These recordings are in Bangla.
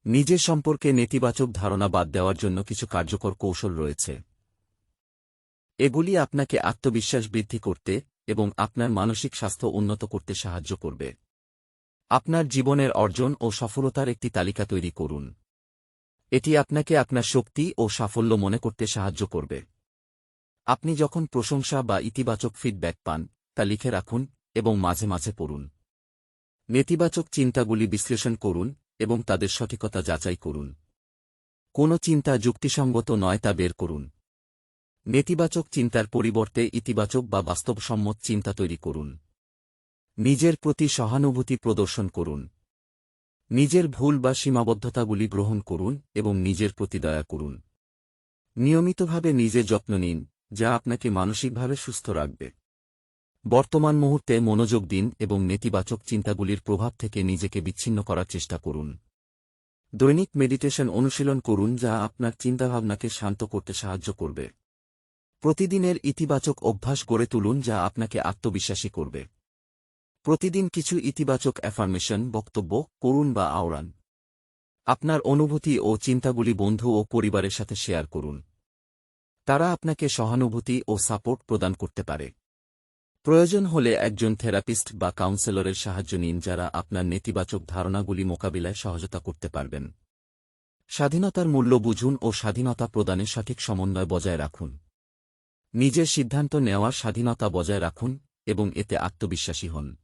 নিজের সম্পর্কে নেতিবাচক ধারণা বাদ দেওয়ার জন্য কিছু কার্যকর কৌশল রয়েছে। এগুলি আপনাকে আত্মবিশ্বাস বৃদ্ধি করতে এবং আপনার মানসিক স্বাস্থ্য উন্নত করতে সাহায্য করবে। আপনার জীবনের অর্জন ও সফলতার একটি তালিকা তৈরি করুন। এটি আপনাকে আপনার শক্তি ও সাফল্য মনে করতে সাহায্য করবে। আপনি যখন প্রশংসা বা ইতিবাচক ফিডব্যাক পান, তা লিখে রাখুন এবং মাঝে মাঝে পড়ুন। নেতিবাচক চিন্তাগুলি বিশ্লেষণ করুন এবং তাদের সঠিকতা যাচাই করুন। কোনো চিন্তা যুক্তিসঙ্গত নয় তা বের করুন। নেতিবাচক চিন্তার পরিবর্তে ইতিবাচক বা বাস্তবসম্মত চিন্তা তৈরি করুন। নিজের প্রতি সহানুভূতি প্রদর্শন করুন। নিজের ভুল বা সীমাবদ্ধতাগুলি গ্রহণ করুন এবং নিজের প্রতি দয়া করুন। নিয়মিতভাবে নিজের যত্ন নিন, যা আপনাকে মানসিকভাবে সুস্থ রাখবে। বর্তমান মুহূর্তে মনোযোগ দিন এবং নেতিবাচক চিন্তাগুলির প্রভাব থেকে নিজেকে বিচ্ছিন্ন করার চেষ্টা করুন। দৈনিক মেডিটেশন অনুশীলন করুন, যা আপনার চিন্তাভাবনাকে শান্ত করতে সাহায্য করবে। প্রতিদিনের ইতিবাচক অভ্যাস গড়ে তুলুন, যা আপনাকে আত্মবিশ্বাসী করবে। প্রতিদিন কিছু ইতিবাচক অ্যাফার্মেশন বক্তব্য করুন বা আওড়ান। আপনার অনুভূতি ও চিন্তাগুলি বন্ধু ও পরিবারের সাথে শেয়ার করুন। তারা আপনাকে সহানুভূতি ও সাপোর্ট প্রদান করতে পারে। প্রয়োজন হলে একজন থেরাপিস্ট বা কাউন্সেলরের সাহায্য নিন, যারা আপনার নেতিবাচক ধারণাগুলি মোকাবিলায় সহায়তা করতে পারবেন। স্বাধীনতার মূল্য বুঝুন ও স্বাধীনতা প্রদানে সঠিক সমন্বয় বজায় রাখুন। নিজের সিদ্ধান্ত নেওয়ার স্বাধীনতা বজায় রাখুন এবং এতে আত্মবিশ্বাসী হন।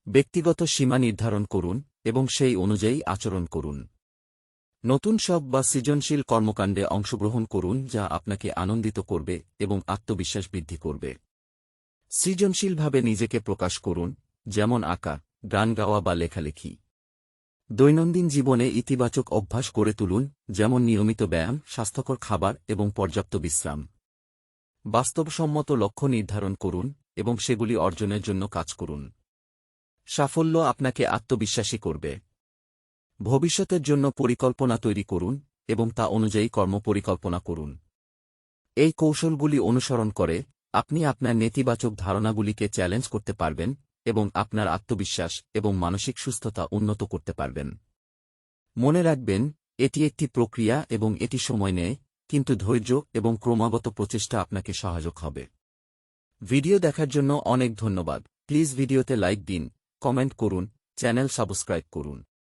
ব্যক্তিগত সীমা নির্ধারণ করুন এবং সেই অনুযায়ী আচরণ করুন। নতুন শখ বা সৃজনশীল কর্মকাণ্ডে অংশগ্রহণ করুন, যা আপনাকে আনন্দিত করবে এবং আত্মবিশ্বাস বৃদ্ধি করবে। সৃজনশীলভাবে নিজেকে প্রকাশ করুন, যেমন আঁকা, গান গাওয়া বা লেখালেখি। দৈনন্দিন জীবনে ইতিবাচক অভ্যাস গড়ে তুলুন, যেমন নিয়মিত ব্যায়াম, স্বাস্থ্যকর খাবার এবং পর্যাপ্ত বিশ্রাম। বাস্তবসম্মত লক্ষ্য নির্ধারণ করুন এবং সেগুলি অর্জনের জন্য কাজ করুন। সাফল্য আপনাকে আত্মবিশ্বাসী করবে। ভবিষ্যতের জন্য পরিকল্পনা তৈরি করুন এবং তা অনুযায়ী কর্মপরিকল্পনা করুন। এই কৌশলগুলি অনুসরণ করে আপনি আপনার নেতিবাচক ধারণাগুলিকে চ্যালেঞ্জ করতে পারবেন এবং আপনার আত্মবিশ্বাস এবং মানসিক সুস্থতা উন্নত করতে পারবেন। মনে রাখবেন, এটি একটি প্রক্রিয়া এবং এটি সময় নেয়, কিন্তু ধৈর্য এবং ক্রমাগত প্রচেষ্টা আপনাকে সহায়ক হবে। ভিডিও দেখার জন্য অনেক ধন্যবাদ। প্লিজ ভিডিওতে লাইক দিন, কমেন্ট করুন, চ্যানেল সাবস্ক্রাইব করুন।